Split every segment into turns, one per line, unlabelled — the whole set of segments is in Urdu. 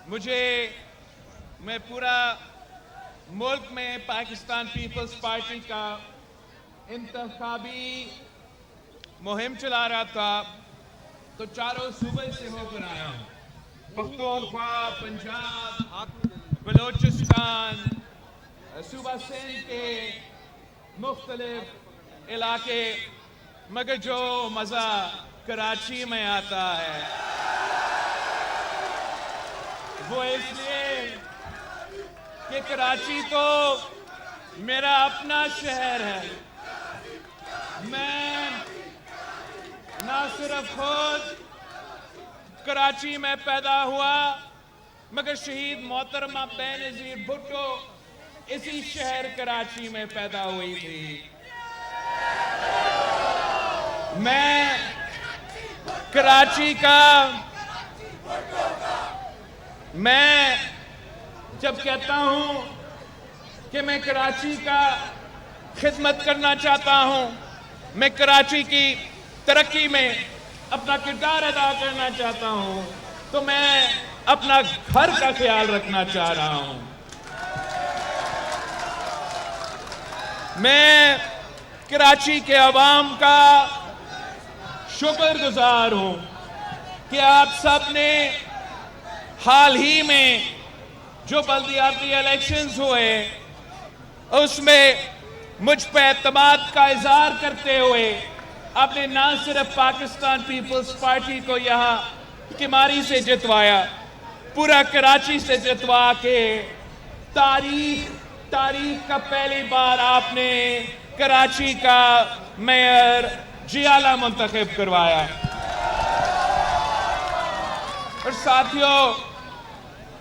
میں پورا ملک میں پاکستان پیپلز پارٹی کا انتخابی مہم چلا رہا تھا تو چاروں صوبے سے ہو کر آیا ہوں۔ پختونخوا، پنجاب، بلوچستان، صوبہ سندھ کے مختلف علاقے، مگر جو مزہ کراچی میں آتا ہے وہ اس لیے کہ کراچی تو میرا اپنا شہر ہے۔ میں نہ صرف خود کراچی میں پیدا ہوا مگر شہید محترمہ بینظیر بھٹو اسی شہر کراچی میں پیدا ہوئی تھی۔ میں کراچی کا میں جب کہتا ہوں کہ میں کراچی کا خدمت کرنا چاہتا ہوں، میں کراچی کی ترقی میں اپنا کردار ادا کرنا چاہتا ہوں، تو میں اپنا گھر کا خیال رکھنا چاہ رہا ہوں۔ میں کراچی کے عوام کا شکر گزار ہوں کہ آپ سب نے حال ہی میں جو بلدیاتی الیکشنز ہوئے اس میں مجھ پہ اعتماد کا اظہار کرتے ہوئے آپ نے نہ صرف پاکستان پیپلز پارٹی کو یہاں کماری سے جتوایا، پورا کراچی سے جتوا کے تاریخ کا پہلی بار آپ نے کراچی کا میئر جیالہ منتخب کروایا۔ اور ساتھیوں،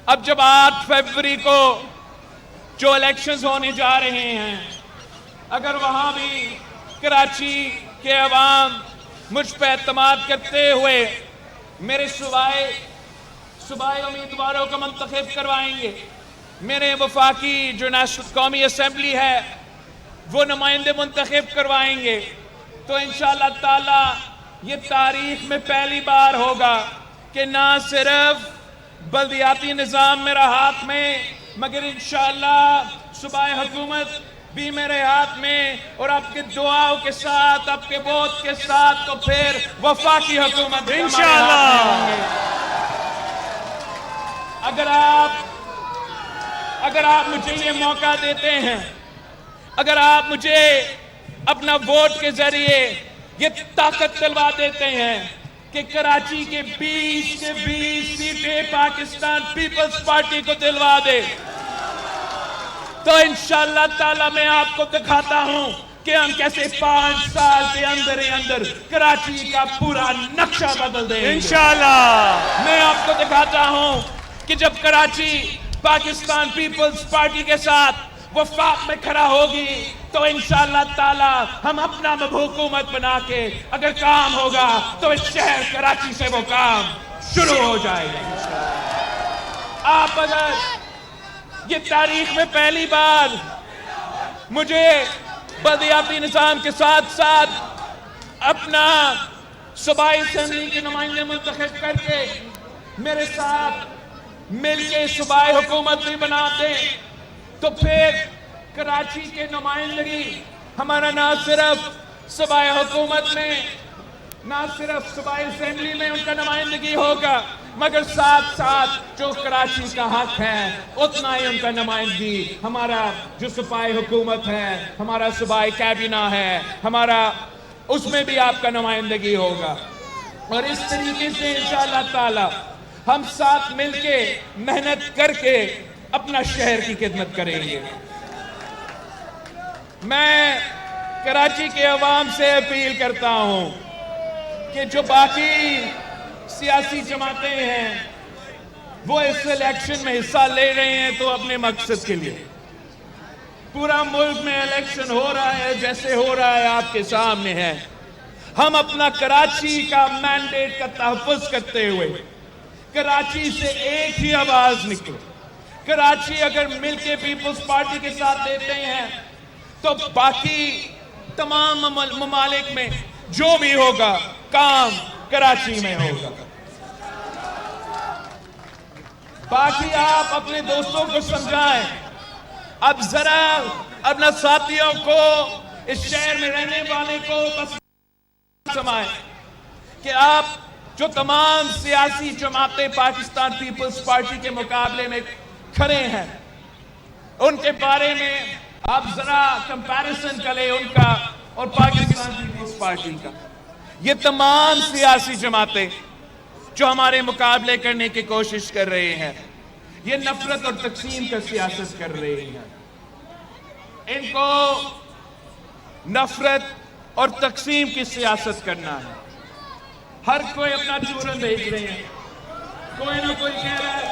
اب جب 8 فروری کو جو الیکشنز ہونے جا رہے ہیں، اگر وہاں بھی کراچی کے عوام مجھ پہ اعتماد کرتے ہوئے میرے صوبائی امیدواروں کو منتخب کروائیں گے، میرے وفاقی جو نیشنل قومی اسمبلی ہے وہ نمائندے منتخب کروائیں گے، تو انشاءاللہ تعالی یہ تاریخ میں پہلی بار ہوگا کہ نہ صرف بلدیاتی نظام میرا ہاتھ میں مگر انشاءاللہ صوبائی حکومت بھی میرے ہاتھ میں، اور آپ کے دعاؤں کے ساتھ، آپ کے ووٹ کے ساتھ تو پھر وفاقی حکومت بھی ہمارے ہاتھ میں ہوں گے۔ اگر آپ مجھے یہ موقع دیتے ہیں، اگر آپ مجھے اپنا ووٹ کے ذریعے یہ طاقت دلوا دیتے ہیں کہ کراچی کے 20 سیٹیں پاکستان پیپلز پارٹی کو دلوا دے، تو انشاءاللہ تعالی میں آپ کو دکھاتا ہوں کہ ہم کیسے 5 سال کے اندر کراچی کا پورا نقشہ بدل دیں گے۔
انشاءاللہ
میں آپ کو دکھاتا ہوں کہ جب کراچی پاکستان پیپلز پارٹی کے ساتھ وفاق میں کھڑا ہوگی تو انشاءاللہ تعالی ہم اپنا حکومت بنا کے اگر کام ہوگا تو اس شہر کراچی سے وہ کام شروع ہو جائے گا۔ آپ اگر یہ تاریخ میں پہلی بار مجھے بلدیاتی نظام کے ساتھ ساتھ اپنا صوبائی اسمبلی کے نمائندے منتخب کر کے میرے ساتھ مل کے صوبائی حکومت بھی بناتے، تو پھر کراچی کے نمائندگی ہمارا نہ صرف صوبائی حکومت میں، نہ صرف صوبائی اسمبلی میں ان کا نمائندگی ہوگا مگر ساتھ ساتھ جو کراچی کا حق ہے اتنا ہی ان کا نمائندگی ہمارا جو صوبائی حکومت ہے، ہمارا صوبائی کابینہ ہے، ہمارا اس میں بھی آپ کا نمائندگی ہوگا۔ اور اس طریقے سے انشاءاللہ تعالی ہم ساتھ مل کے محنت کر کے اپنا شہر کی خدمت کریں گے۔ میں کراچی کے عوام سے اپیل کرتا ہوں کہ جو باقی سیاسی جماعتیں ہیں وہ اس الیکشن میں حصہ لے رہے ہیں تو اپنے مقصد کے لیے، پورا ملک میں الیکشن ہو رہا ہے جیسے ہو رہا ہے آپ کے سامنے ہے، ہم اپنا کراچی کا مینڈیٹ کا تحفظ کرتے ہوئے کراچی سے ایک ہی آواز نکلے۔ کراچی اگر مل کے پیپلز پارٹی کے ساتھ دیتے ہیں تو باقی تمام ممالک میں جو بھی ہوگا کام کراچی میں ہوگا۔ باقی آپ اپنے دوستوں کو سمجھائیں، اب ذرا اپنا ساتھیوں کو، اس شہر میں رہنے والے کو بس سمجھائیں کہ آپ جو تمام سیاسی جماعتیں پاکستان پیپلز پارٹی کے مقابلے میں کھڑے ہیں، ان کے بارے میں آپ ذرا کمپیریزن کریں ان کا اور پاکستان پیپلز پارٹی کا۔ یہ تمام سیاسی جماعتیں جو ہمارے مقابلے کرنے کی کوشش کر رہے ہیں، یہ نفرت اور تقسیم کا سیاست کر رہے ہیں۔ ان کو نفرت اور تقسیم کی سیاست کرنا ہے۔ ہر کوئی اپنا چورن بھیج رہے ہیں، کوئی نہ کوئی کہہ رہا ہے،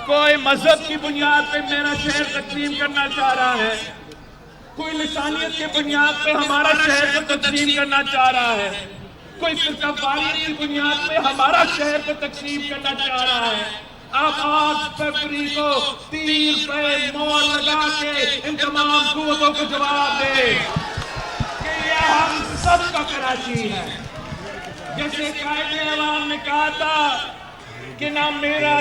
کوئی مذہب کی بنیاد پہ میرا شہر تقسیم کرنا چاہ رہا ہے، کوئی لسانیت کی بنیاد پہ ہمارا شہر کو تقسیم کرنا چاہ رہا ہے، کوئی فرقہ واریت کی بنیاد پہ ہمارا شہر کو تقسیم کرنا چاہ رہا ہے۔ آپ 8 فروری کو تیر پہ مور لگا کے ان تمام قوتوں کو جواب دیں کہ یہ ہم سب کا کراچی ہے۔ جیسے قائد عوام نے کہا تھا کہ نہ میرا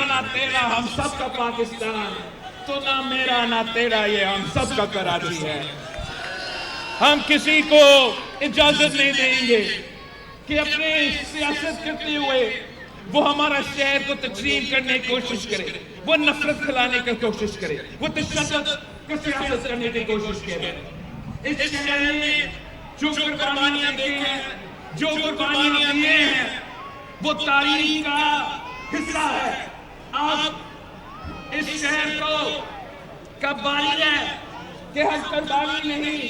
نہ تیرا، ہم سب کا پاکستان، تو نہ میرا نہ تیرا، یہ ہم سب کا کراچی ہے۔ ہم کسی کو اجازت نہیں دیں گے کہ اپنے سیاست کرتے ہوئے وہ ہمارا شہر کو تقسیم کرنے کی کوشش کرے، وہ نفرت پھیلانے کی کوشش کرے، وہ تشدد کی سیاست کرنے کی کوشش کرے۔ اس شہر نے جو قربانیاں دی ہیں، جو قربانیاں دیے ہیں، وہ تاریخ کا حصہ ہے۔ آپ اس شہر کو کب باری ہے کہ ہم قربانی نہیں،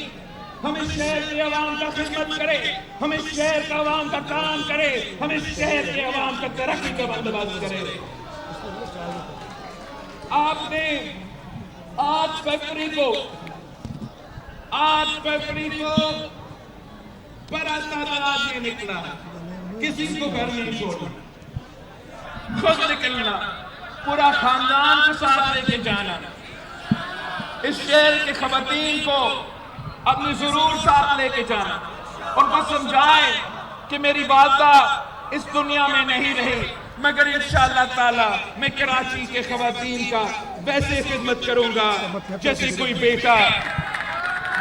ہم اس شہر کے عوام کا خدمت کرے، ہم اس شہر کا عوام کا کام کرے، ہم اس شہر کے عوام کا ترقی کا بندوبست کرے۔ آپ نے 8 فروری کو بڑا تعداد میں نکلا، کسی کو گھر نہیں چھوڑنا، خود نکلنا، پورا خاندان کو ساتھ لے کے جانا، اس شہر کے خواتین کو اپنی ضرور ساتھ لے کے جانا، ان کو سمجھائیں کہ میری والدہ اس دنیا میں نہیں رہی، مگر انشاءاللہ تعالی میں کراچی کے خواتین کا ویسے خدمت کروں گا جیسے کوئی بیٹا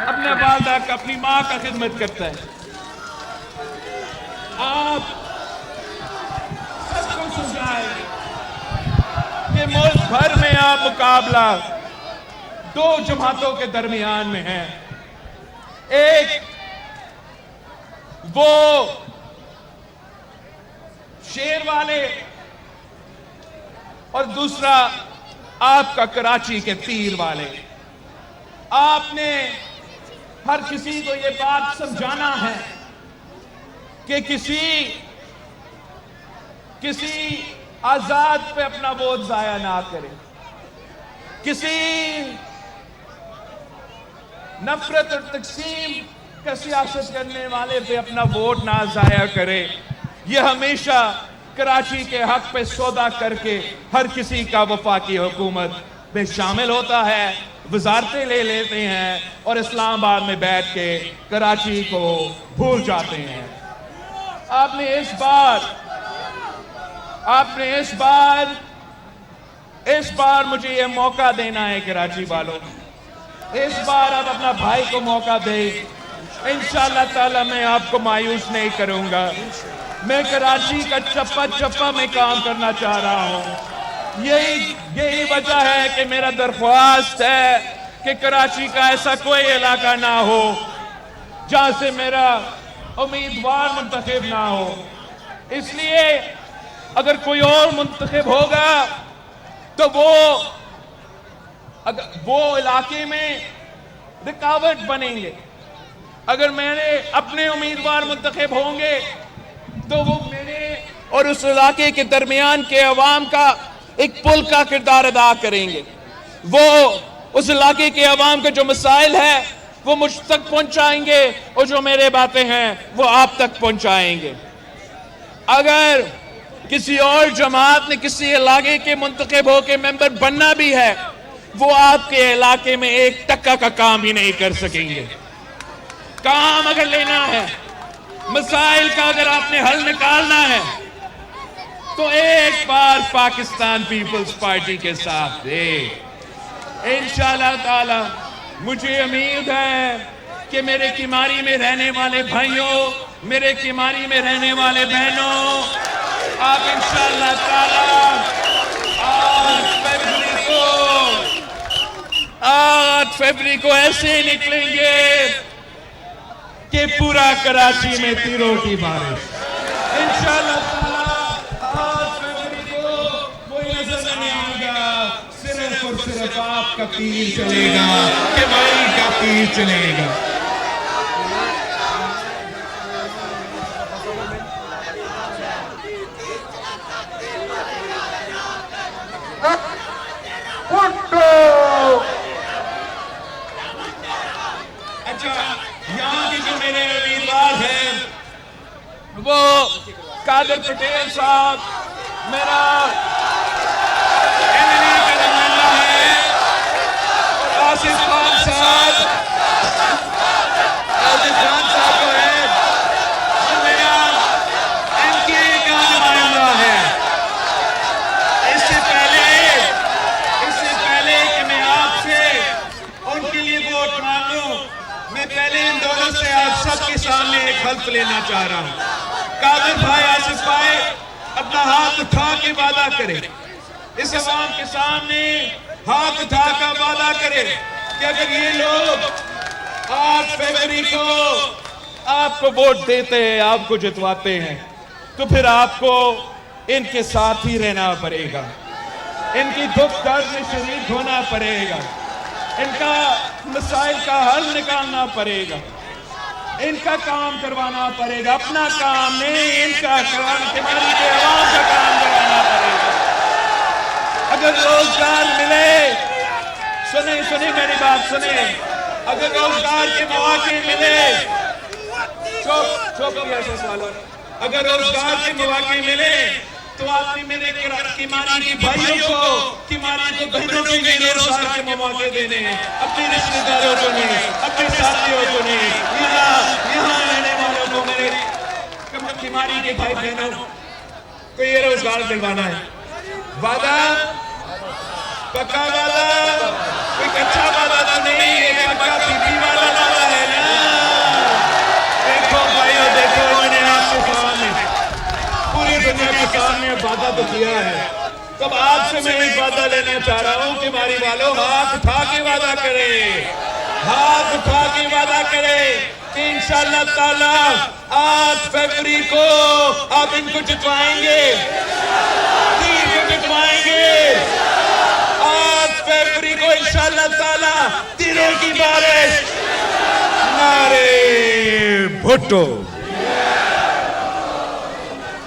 اپنے والدہ کا، اپنی ماں کا خدمت کرتا ہے۔ آپ سب کو سمجھائیں کہ ملک بھر میں آپ مقابلہ 2 جماعتوں کے درمیان میں ہے، ایک وہ شیر والے اور دوسرا آپ کا کراچی کے تیر والے۔ آپ نے ہر کسی کو یہ بات سمجھانا ہے کہ کسی آزاد پہ اپنا ووٹ ضائع نہ کرے، کسی نفرت اور تقسیم کا سیاست کرنے والے پہ اپنا ووٹ نہ ضائع کرے۔ یہ ہمیشہ کراچی کے حق پہ سودا کر کے ہر کسی کا وفاقی حکومت میں شامل ہوتا ہے، وزارتیں لے لیتے ہیں اور اسلام آباد میں بیٹھ کے کراچی کو بھول جاتے ہیں۔ آپ نے اس بار مجھے یہ موقع دینا ہے کراچی والوں، اس بار آپ اپنا بھائی کو موقع دیں، انشاءاللہ تعالی میں آپ کو مایوس نہیں کروں گا۔ میں کراچی کا چپا چپا میں کام کرنا چاہ رہا ہوں۔ یہی وجہ ہے کہ میرا درخواست ہے کہ کراچی کا ایسا کوئی علاقہ نہ ہو جہاں سے میرا امیدوار منتخب نہ ہو۔ اس لیے اگر کوئی اور منتخب ہوگا تو وہ علاقے میں رکاوٹ بنیں گے، اگر میرے اپنے امیدوار منتخب ہوں گے تو وہ میرے اور اس علاقے کے درمیان کے عوام کا ایک پل کا کردار ادا کریں گے۔ وہ اس علاقے کے عوام کے جو مسائل ہیں وہ مجھ تک پہنچائیں گے اور جو میرے باتیں ہیں وہ آپ تک پہنچائیں گے۔ اگر کسی اور جماعت نے کسی علاقے کے منتخب ہو کے ممبر بننا بھی ہے، وہ آپ کے علاقے میں 1 ٹکا کا کام ہی نہیں کر سکیں گے۔ کام اگر لینا ہے مسائل کا اگر آپ نے حل نکالنا ہے تو ایک بار پاکستان پیپلز پارٹی کے ساتھ دے. انشاءاللہ تعالی مجھے امید ہے کہ میرے کیماری میں رہنے والے بھائیوں، میرے کیماری میں رہنے والے بہنوں، آپ انشاءاللہ تعالی 8 فروری کو ایسے نکلیں گے کہ پورا کراچی میں تیروں کی بارش. انشاءاللہ تعالی 8 فروری کو کوئی نظر نہیں آئے گا، صرف اور صرف آپ کا تیر چلے گا کہ بھائی کا تیر چلے گا. اچھا، یہاں کے جو میرے امیدوار ہیں وہ قادر پٹیل صاحب میرا MLA کا نمائندہ ہے، آصف خان صاحب کو ہے، جو میرا MK کا نمائندہ ہے. اس سے پہلے کہ میں آپ سے ان کے لیے ووٹ مانگوں، میں پہلے ان دونوں سے آپ سب کے سامنے ایک حلف لینا چاہ رہا ہوں. قادر بھائی، آصف بھائی، اپنا ہاتھ اٹھا کے وعدہ کرے، اس عوام کے سامنے ہاتھ اٹھا کر وعدہ کرے کہ اگر یہ لوگ 8 فروری کو آپ کو ووٹ دیتے ہیں، آپ کو جتواتے ہیں، تو پھر آپ کو ان کے ساتھ ہی رہنا پڑے گا، ان کی دکھ درد میں شریک ہونا پڑے گا، ان کا مسائل کا حل نکالنا پڑے گا، ان کا کام کروانا پڑے گا. اپنا کام نہیں، ان کا کام، کیماری کے عوام کا کام کروانا پڑے گا. اگر روزگار ملے، سنیں میری بات سنیں، اگر روزگار کے مواقع ملے، اگر روزگار کے مواقع ملے تو آپ نے میرے کیماری کے بھائیوں کو، کیماری کے بہنوں کو بھی روزگار کے مواقع دینے ہیں، اپنے رشتہ داروں کو نہیں، اپنے ساتھیوں کو نہیں، یہاں رہنے والوں کو، میرے کیماری کے بھائی بہنوں کو یہ روزگار دلوانا ہے. وعدہ پکا وعدہ، کوئی کچا وعدہ تو نہیں، ایک پکا پیپی والا وعدہ ہے نا. دیکھو بھائیو، دیکھو میں نے آپ کے سامنے پوری دنیا کے سامنے وعدہ تو کیا ہے. تب آپ سے میں ایک وعدہ لینا چاہ رہا ہوں کہ ہماری والوں ہاتھ اٹھا کے وعدہ کرے، ہاتھ اٹھا کے وعدہ کرے کہ انشاءاللہ تعالی 8 فروری کو آپ ان کو جتوائیں گے، تیر کو جتوائیں گے. 8 فروری کو انشاءاللہ تعالی تیروں کی بارش. نعرے بھٹو.